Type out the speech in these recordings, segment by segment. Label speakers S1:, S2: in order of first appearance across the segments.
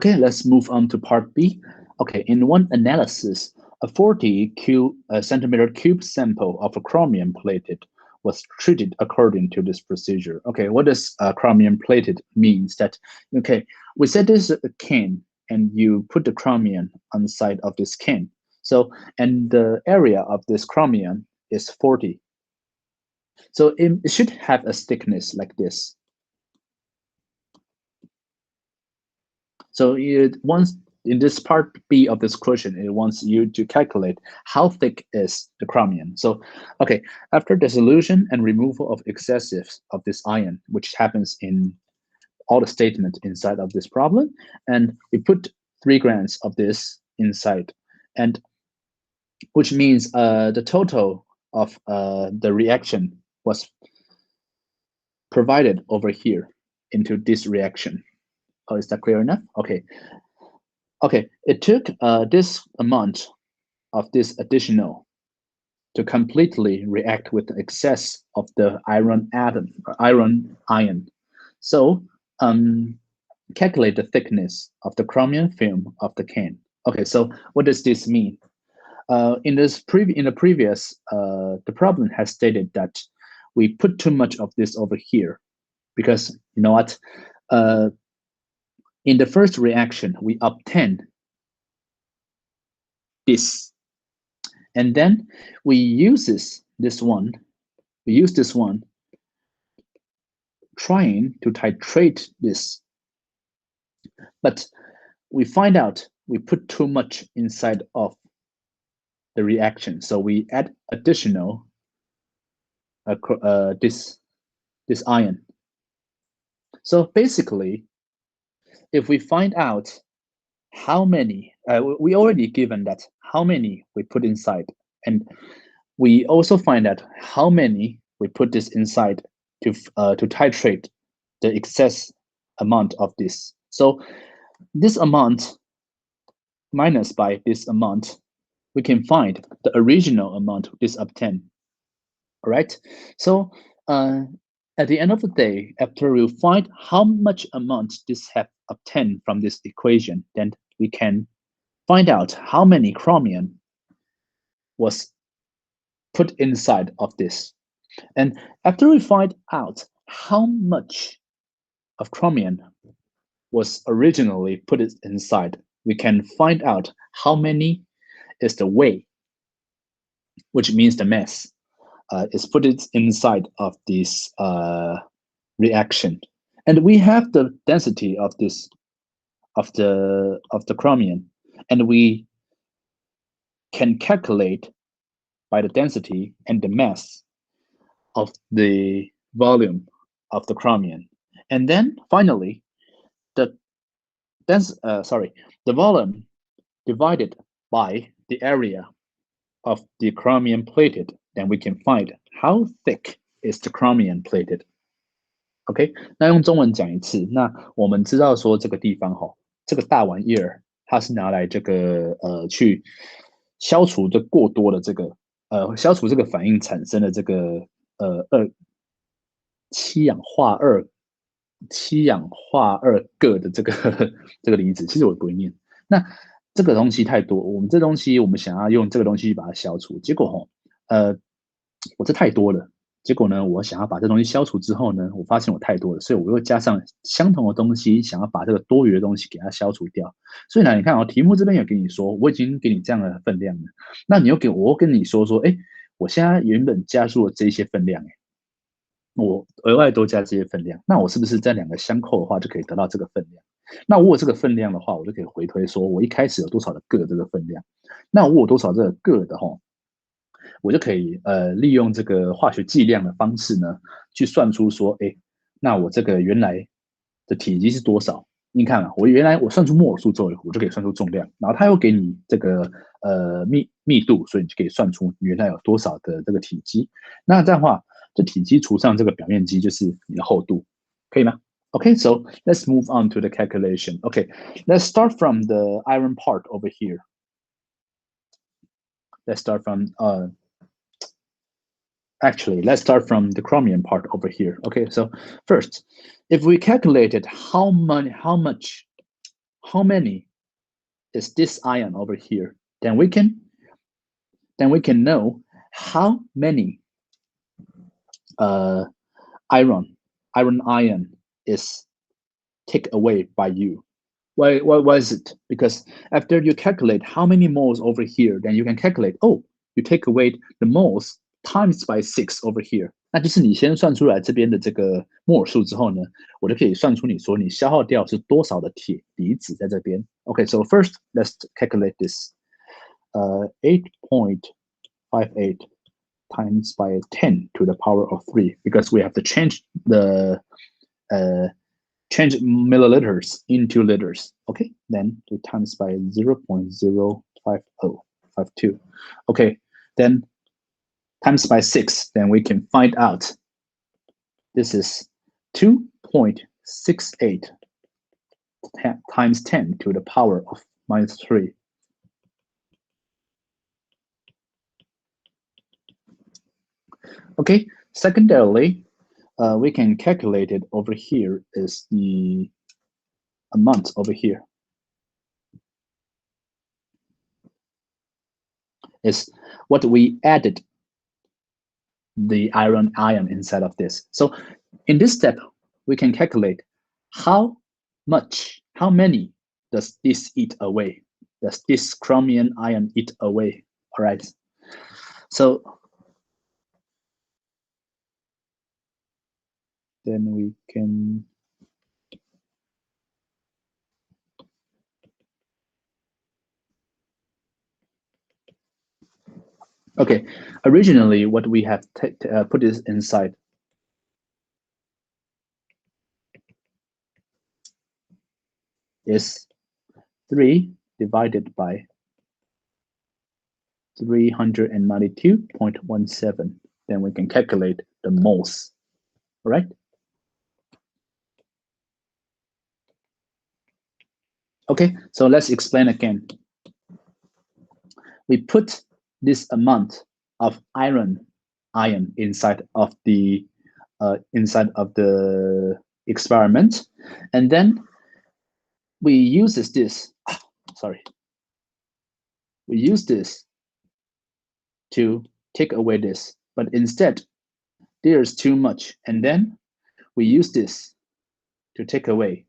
S1: Okay, let's move on to part B. Okay, in one analysis, a 40 centimeter cube sample of a chromium plated was treated according to this procedure. Okay, what does chromium plated means? That, okay, we said this is a can, and you put the chromium on the side of this can. So, and the area of this chromium is 40. So it should have a thickness like this. So once in this part B of this question, it wants you to calculate how thick is the chromium. So, okay, after dissolution and removal of excessives of this ion, which happens in all the statements inside of this problem, and we put 3 grams of this inside, and which means the total of the reaction was provided over here into this reaction. Oh, is that clear enough? Okay. Okay, it took this amount of this additional to completely react with the excess of the iron atom, or iron ion. So calculate the thickness of the chromium film of the can. Okay, so what does this mean? In the previous, the problem has stated that we put too much of this over here because you know what? In the first reaction, we obtain this, and then we use this one trying to titrate this, but we find out we put too much inside of the reaction, so we add additional this ion. So basically, if we find out how many, we already given that how many we put inside, and we also find out how many we put this inside to titrate the excess amount of this. So this amount minus by this amount, we can find the original amount this obtained. All right. So at the end of the day, after we find how much amount this have obtained from this equation, then we can find out how many chromium was put inside of this. And after we find out how much of chromium was originally put inside, we can find out how many is the weight, which means the mass, is put inside of this reaction. And we have the density of this of the chromium, and we can calculate by the density and the mass of the volume of the chromium. And then finally, the volume divided by the area of the chromium plated, then we can find how thick is the chromium plated. OK， 那用中文讲一次。那我们知道说这个地方这个大玩意儿，它是拿来这个去消除这过多的这个消除这个反应产生的这个七氧化二铬的这个这个离子，其实我不会念。那这个东西太多，我们这东西我们想要用这个东西把它消除，结果我这太多了。结果呢，我想要把这东西消除之后呢，我发现我太多了，所以我又加上相同的东西，想要把这个多余的东西给它消除掉。所以呢，你看题目这边有跟你说，我已经给你这样的分量了，那你又我跟你说，哎，我现在原本加入了这些分量，我额外多加这些分量，那我是不是在两个相扣的话就可以得到这个分量？那我有这个分量的话，我就可以回推说，我一开始有多少的铬这个分量，那我有多少这个铬的我就可以利用这个化学计量的方式呢，去算出说，哎，那我这个原来的体积是多少？你看啊，我算出摩尔数之后，我就可以算出重量，然后它又给你这个密度，所以你就可以算出原来有多少的这个体积。那这样的话，这体积除上这个表面积就是你的厚度，可以吗？Okay, so let's move on to the calculation. Okay, let's start from the iron part over here. Let's start from actually, let's start from the chromium part over here. Okay, so first, if we calculated how much how many is this ion over here, then we can know how many iron ion is taken away by you. Why is it? Because after you calculate how many moles over here, then you can calculate, oh, you take away the moles times by 6 over here. 那就是你先算出来这边的这个摩尔数之后呢，我就可以算出你说你消耗掉是多少的铁离子在这边。Okay, so first let's calculate this. 8.58 times by 10 to the power of 3, because we have to change the change milliliters into liters. Okay, then we times by 0.05052. Okay, then times by 6, then we can find out this is 2.68 times 10 to the power of -3. Okay, secondarily, we can calculate it over here is the amount over here. Is what we added the iron inside of this. So in this step, we can calculate how many does this eat away? Does this chromium ion eat away? All right. So then we can okay. Originally, what we have put this inside is 3 divided by 392.17. Then we can calculate the moles. All right. Okay, so let's explain again. We put this amount of iron inside of the experiment, and then we use this. We use this to take away this, but instead there's too much, and then we use this to take away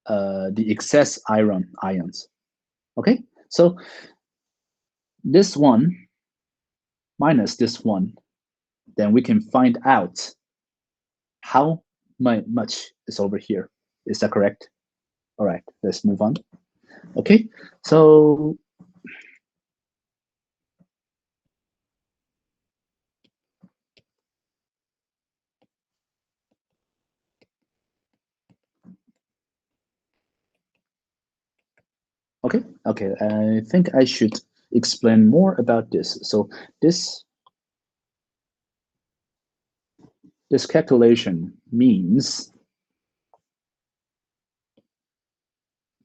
S1: the excess ions. Okay, so this one minus this one, then we can find out how much is over here. Is that correct? All right, let's move on. Okay, so okay, I think I should explain more about this. So this calculation means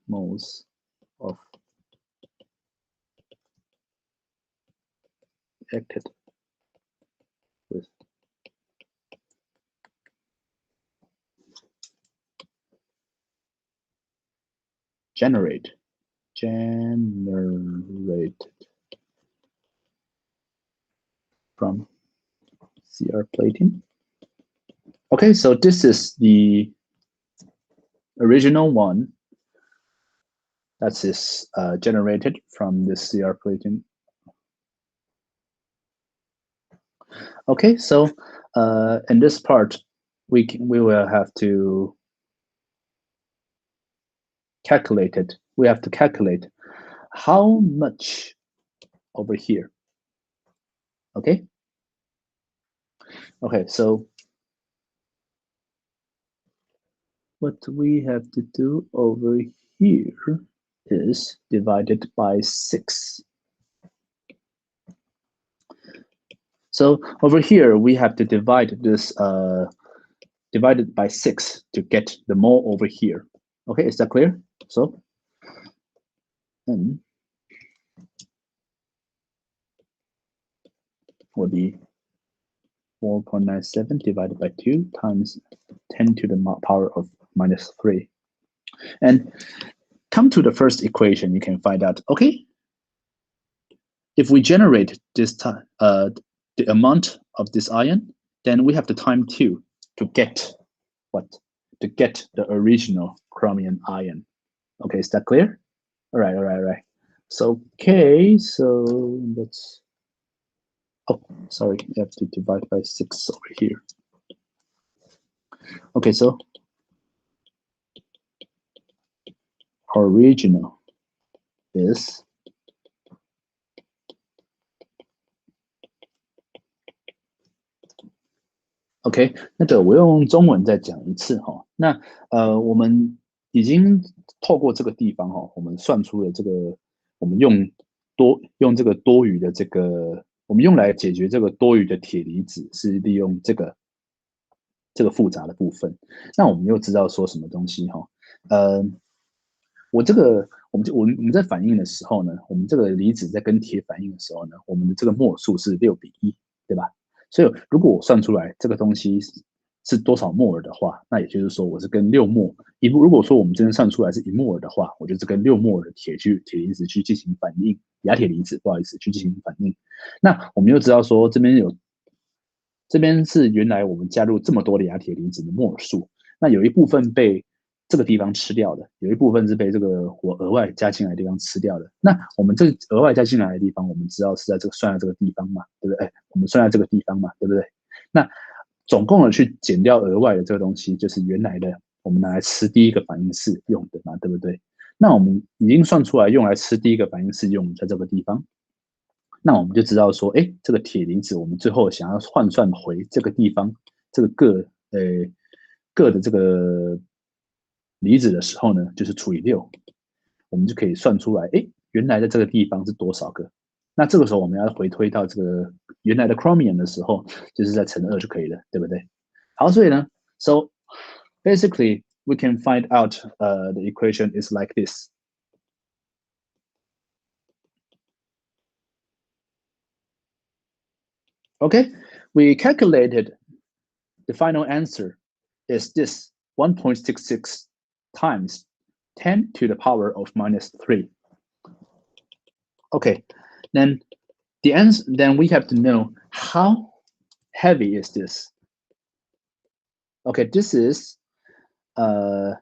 S1: moles of acted with generated from CR plating. Okay, so this is the original one that is generated from this CR plating. Okay, so in this part, we will have to calculate it. We have to calculate how much over here. Okay. Okay, so what we have to do over here is divided by 6. So over here, we have to divide this divided by 6 to get the mole over here. Okay, is that clear? So n will be 4.97 divided by 2 times 10 to the power of -3. And come to the first equation, you can find out, okay, if we generate this time, the amount of this ion, then we have the time 2 to get what? To get the original chromium ion. Okay, is that clear? All right. So, okay, so let's, oh, sorry, you have to divide by 6 over here. Okay, so original is OK，那个我用中文再讲一次哈。那我们已经透过这个地方哈，我们算出了这个，我们用这个多余的这个，我们用来解决这个多余的铁离子是利用这个复杂的部分。那我们又知道说什么东西哈？我们在反应的时候呢，我们这个离子在跟铁反应的时候呢，我们的这个末数是6:1，对吧？所以如果我算出来这个东西是多少摩尔的话，那也就是说我是跟6摩如果说我们真的算出来是1摩尔的话，我就是跟6摩尔的铁离子去进行反应，亚铁离子不好意思去进行反应。那我们又知道说这边是原来我们加入这么多的亚铁离子的摩尔数，那有一部分被这个地方吃掉的，有一部分是被这个我额外加进来的地方吃掉的。那我们这个额外加进来的地方，我们知道是在这个算在这个地方嘛，对不对？我们算在这个地方嘛，对不对？那总共的去减掉额外的这个东西，就是原来的我们拿来吃第一个反应式用的嘛，对不对？那我们已经算出来用来吃第一个反应式用在这个地方，那我们就知道说，哎，这个铁离子我们最后想要换算回这个地方，这个各的这个离子的时候呢，就是除以6，我们就可以算出来，哎，原来的这个地方是多少个？那这个时候我们要回推到这个原来的 chromium 的时候，就是再乘2就可以了，对不对？好，所以呢 ，so basically we can find out the equation is like this. Okay, we calculated the final answer is this 1.66 times 10 to the power of -3. Okay, then the answer, then we have to know how heavy is this. Okay, this is the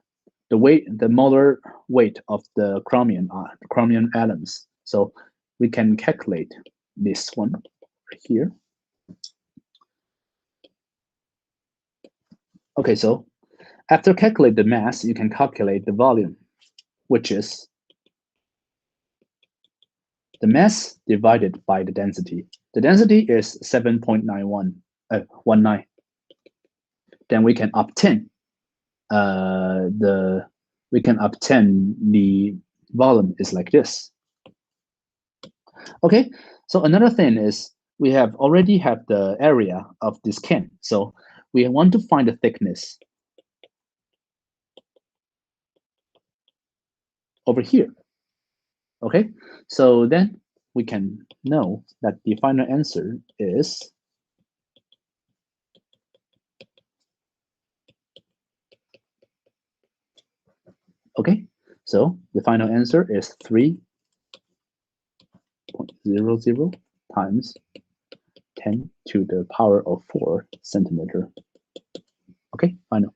S1: molar weight of the chromium atoms. So we can calculate this one right here. Okay, so after calculate the mass, you can calculate the volume, which is the mass divided by the density. The density is 7.19. Then we can obtain the volume is like this. Okay, so another thing is we already have the area of this can. So we want to find the thickness over here. Okay, so then we can know that the final answer is okay. So the final answer is 3.00 times 10 to the power of 4 centimeter. Okay, final.